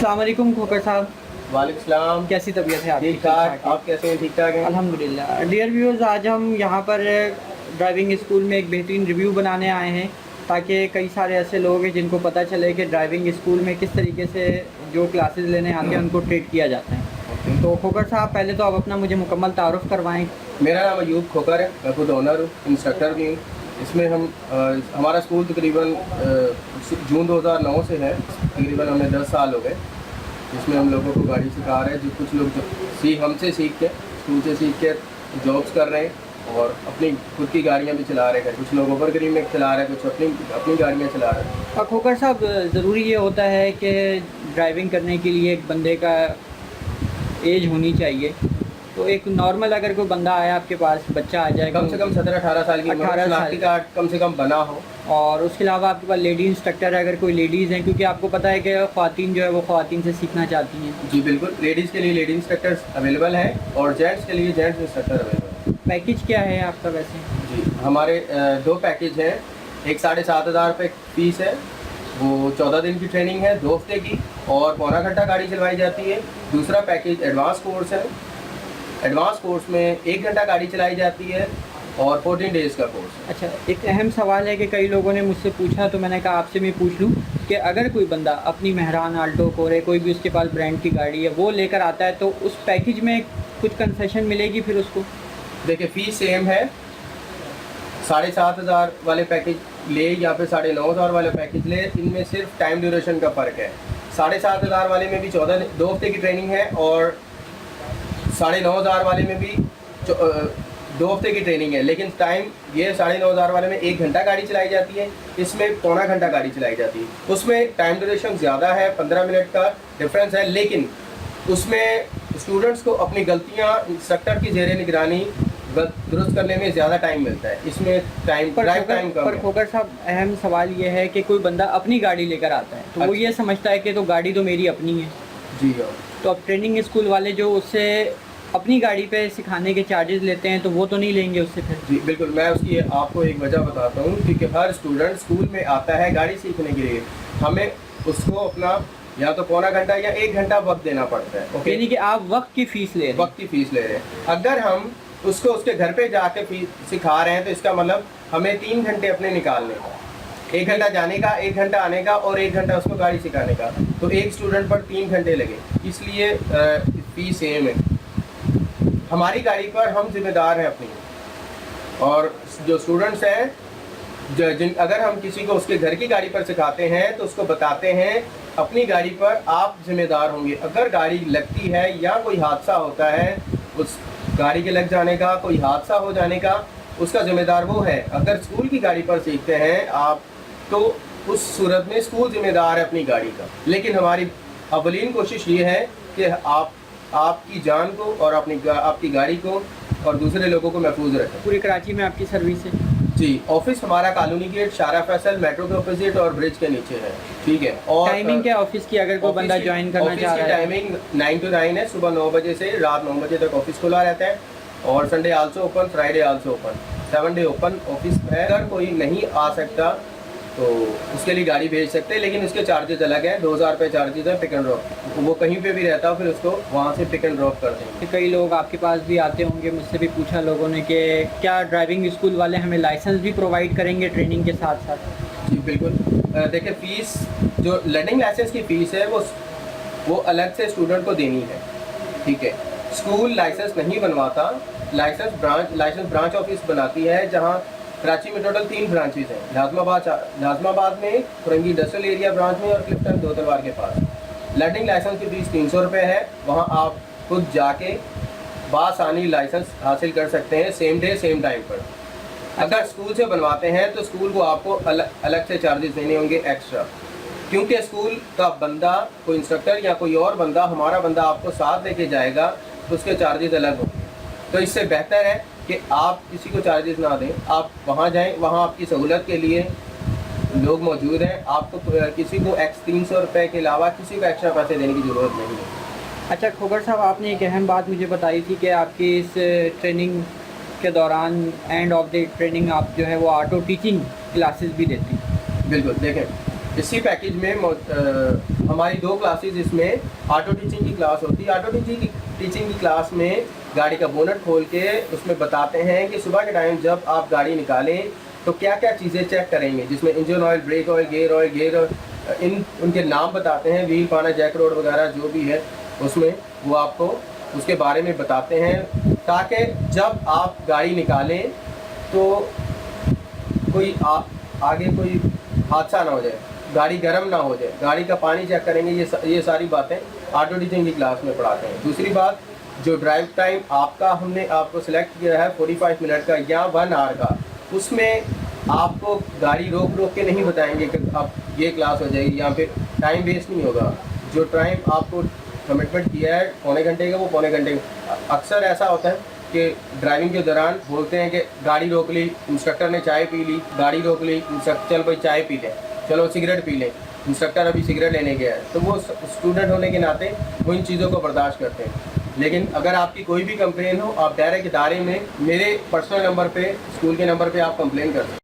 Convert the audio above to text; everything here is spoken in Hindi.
अस्सलाम वालेकुम खोकर साहब, वालेकुम सलाम। कैसी तबीयत है आपकी? ठीक ठाक, आप कैसे हैं? ठीक ठाक हैं अल्हम्दुलिल्लाह। डियर व्यूअर्स, आज हम यहाँ पर ड्राइविंग स्कूल में एक बेहतरीन रिव्यू बनाने आए हैं ताकि कई सारे ऐसे लोग हैं जिनको पता चले कि ड्राइविंग स्कूल में किस तरीके से जो क्लासेस लेने आते हैं उनको ट्रीट किया जाता है। तो खोकर साहब, पहले तो आप अपना मुझे मुकम्मल तारुफ करवाएँ। मेरा नाम अयूब खोकर है, मैं खुद ओनर हूँ, इंस्ट्रक्टर भी हूँ। इसमें हम हमारा स्कूल तकरीबन जून 2009 से है, तकरीबन हमें 10 साल हो गए। इसमें हम लोगों को गाड़ी सिखा रहे हैं। जो कुछ लोग हमसे सीख के, स्कूल से सीख के जॉब्स कर रहे हैं और अपनी खुद की गाड़ियाँ भी चला रहे हैं। कुछ लोग ओवर ग्रीन में चला रहे हैं, कुछ अपनी गाड़ियाँ चला रहे हैं। और खोकर साहब, ज़रूरी ये होता है कि ड्राइविंग करने के लिए एक बंदे का एज होनी चाहिए। तो एक नॉर्मल अगर कोई बंदा आया आपके पास, बच्चा आ जाए कम से कम 17-18 साल की 18 शनाख्ती कार्ड कम से कम बना हो। और उसके अलावा आपके पास लेडी इंस्ट्रक्टर है अगर कोई लेडीज़ हैं, क्योंकि आपको पता है कि ख़वातीन जो है वो ख़वातीन से सीखना चाहती हैं। जी बिल्कुल, लेडीज़ के लिए लेडी इंस्ट्रक्टर्स अवेलेबल हैं और जेंट्स के लिए जेंट्स इंस्ट्रक्टर अवेलेबल हैं। पैकेज क्या है आपका वैसे? जी, हमारे 2 पैकेज हैं। एक 7,500 रुपये फीस है, वो 14 दिन की ट्रेनिंग है, 2 हफ्ते की, और पौना घंटा गाड़ी चलवाई जाती है। दूसरा पैकेज एडवांस कोर्स है। एडवांस कोर्स में 1 घंटा गाड़ी चलाई जाती है और 14 डेज़ का कोर्स है। अच्छा, एक अहम सवाल है कि कई लोगों ने मुझसे पूछा, तो मैंने कहा आपसे मैं पूछ लूँ कि अगर कोई बंदा अपनी मेहरान, आल्टो, कोरे, कोई भी उसके पास ब्रांड की गाड़ी है वो लेकर आता है तो उस पैकेज में कुछ कंसेशन मिलेगी फिर उसको? देखिए, फ़ीस सेम है। 7,500 वाले पैकेज ले या फिर 9,500 वाले पैकेज ले, इनमें सिर्फ टाइम ड्यूरेशन का फ़र्क है। 7,500 वाले में भी 2 हफ्ते की ट्रेनिंग है और 9,500 वाले में भी 2 हफ्ते की ट्रेनिंग है। लेकिन टाइम ये 9,500 वाले में 1 घंटा गाड़ी चलाई जाती है, इसमें पौना घंटा गाड़ी चलाई जाती है। उसमें टाइम ड्यूरेशन ज़्यादा है, 15 मिनट का डिफरेंस है, लेकिन उसमें स्टूडेंट्स को अपनी गलतियाँ इंस्ट्रक्टर की ज़ेरे निगरानी दुरुस्त करने में ज़्यादा टाइम मिलता है। इसमें ड्राइव टाइम कम पर है। खोकर साहब, अहम सवाल ये है कि कोई बंदा अपनी गाड़ी लेकर आता है तो वो अच्छा। ये समझता है कि तो गाड़ी तो मेरी अपनी है। जी हाँ। तो अब ट्रेनिंग स्कूल वाले जो उससे अपनी गाड़ी पे सिखाने के चार्जेस लेते हैं तो वो तो नहीं लेंगे उससे फिर? जी बिल्कुल, मैं उसकी आपको एक वजह बताता हूँ, क्योंकि हर स्टूडेंट स्कूल में आता है गाड़ी सीखने के लिए। हमें उसको अपना या तो पौना घंटा या 1 घंटा वक्त देना पड़ता है। ओके, यानी कि आप वक्त की फ़ीस ले रहे हैं। वक्त की फ़ीस ले रहे हैं। अगर हम उसको उसके घर पे जाके सिखा रहे हैं तो इसका मतलब हमें 3 घंटे अपने निकालने का, 1 घंटा जाने का, 1 घंटा आने का और 1 घंटा उसको गाड़ी सिखाने का। तो एक स्टूडेंट पर 3 घंटे लगे, इसलिए फ़ीस सेम है। हमारी गाड़ी पर हम जिम्मेदार हैं अपनी, और जो स्टूडेंट्स हैं अगर हम किसी को उसके घर की गाड़ी पर सिखाते हैं तो उसको बताते हैं अपनी गाड़ी पर आप जिम्मेदार होंगे। अगर गाड़ी लगती है या कोई हादसा होता है, उस गाड़ी के लग जाने का, कोई हादसा हो जाने का, उसका जिम्मेदार वो है। अगर स्कूल की गाड़ी पर सीखते हैं आप तो उस सूरत में स्कूल जिम्मेदार है अपनी गाड़ी का। लेकिन हमारी अवलीन कोशिश ये है कि आपकी जान को और आपकी गाड़ी को और दूसरे लोगों को महफूज रखें। पूरी कराची में आपकी सर्विस है? जी, ऑफिस हमारा कॉलोनी गेट, शारा फैसल मेट्रो के ऑपोजिट और ब्रिज के नीचे है। ठीक है। और टाइमिंग क्या ऑफिस की, अगर कोई बंदा ज्वाइन करना चाह रहा है? टाइमिंग 9 to 9 है, सुबह 9 बजे से रात 9 बजे तक ऑफिस खुला रहता है, और Sunday also open, Friday also open, 7 day open office है। अगर कोई नहीं आ सकता तो उसके लिए गाड़ी भेज सकते हैं, लेकिन उसके चार्जेस अलग हैं। 2,000 रुपये चार्जेस है पिक एंड ड्रॉप। वो कहीं पे भी रहता हो फिर उसको वहाँ से पिक एंड ड्रॉप कर देंगे। कई लोग आपके पास भी आते होंगे, मुझसे भी पूछा लोगों ने कि क्या ड्राइविंग स्कूल वाले हमें लाइसेंस भी प्रोवाइड करेंगे ट्रेनिंग के साथ साथ? जी बिल्कुल। देखिए, फ़ीस जो लर्निंग लाइसेंस की फ़ीस है वो अलग से स्टूडेंट को देनी है। ठीक है। स्कूल लाइसेंस नहीं बनवाता, लाइसेंस ब्रांच ऑफिस बनाती है, जहाँ कराची में टोटल 3 ब्रांचेज हैं। नाज़माबाद में, फुरंगी इंडस्ट्रियल एरिया ब्रांच में, और क्लिफ्टन दो तलवार के पास। लर्निंग लाइसेंस की फ़ीस 300 रुपये है। वहाँ आप खुद जाके बासानी लाइसेंस हासिल कर सकते हैं, सेम डे सेम टाइम पर। अगर स्कूल से बनवाते हैं तो स्कूल को आपको अलग से चार्जेस देने होंगे एक्स्ट्रा, क्योंकि स्कूल का बंदा, कोई इंस्ट्रक्टर या कोई और बंदा, हमारा बंदा आपको साथ लेके जाएगा तो उसके चार्जेस अलग होंगे। तो इससे बेहतर है कि आप किसी को चार्जेस ना दें, आप वहाँ जाएं, वहाँ आपकी सहूलत के लिए लोग मौजूद हैं। आपको किसी को 300 रुपये के अलावा किसी को एक्स्ट्रा पैसे देने की ज़रूरत नहीं है। अच्छा खोकर साहब, आपने एक अहम बात मुझे बताई थी कि आपकी इस ट्रेनिंग के दौरान, एंड ऑफ द ट्रेनिंग, आप जो है वो ऑटो टीचिंग क्लासेस भी देती हैं। बिल्कुल। देखें, इसी पैकेज में हमारी 2 क्लासेस इसमें ऑटो टीचिंग की क्लास होती है। ऑटो टीचिंग की क्लास में गाड़ी का बोनट खोल के उसमें बताते हैं कि सुबह के टाइम जब आप गाड़ी निकालें तो क्या क्या चीज़ें चेक करेंगे, जिसमें engine oil, brake oil, gear oil, इन उनके नाम बताते हैं, व्हील पाना, जैक रोड वगैरह जो भी है उसमें वो आपको उसके बारे में बताते हैं, ताकि जब आप गाड़ी निकालें तो कोई आगे कोई हादसा ना हो जाए, गाड़ी गर्म ना हो जाए, गाड़ी का पानी चेक करेंगे। ये सारी बातें ऑटो टीचिंग की क्लास में पढ़ाते हैं। दूसरी बात, जो ड्राइव टाइम आपका हमने आपको सिलेक्ट किया है 45 मिनट का या 1 आवर का, उसमें आपको गाड़ी रोक के नहीं बताएंगे कि अब ये क्लास हो जाएगी, या फिर टाइम वेस्ट नहीं होगा। जो टाइम आपको कमिटमेंट किया है पौने घंटे का, वो पौने घंटे का। अक्सर ऐसा होता है कि ड्राइविंग के दौरान बोलते हैं कि गाड़ी रोक ली, इंस्ट्रक्टर ने चाय पी ली, गाड़ी रोक ली, इंस्ट्रक्टर, चल भाई चाय पी लें, चलो सिगरेट पी लें, इंस्ट्रक्टर अभी सिगरेट लेने गया है, तो वो स्टूडेंट होने के नाते वो इन चीज़ों को बर्दाश्त करते हैं। लेकिन अगर आपकी कोई भी कंप्लेन हो, आप डायरेक्ट इदारे में मेरे पर्सनल नंबर पे, स्कूल के नंबर पे आप कंप्लेन कर सकते हैं।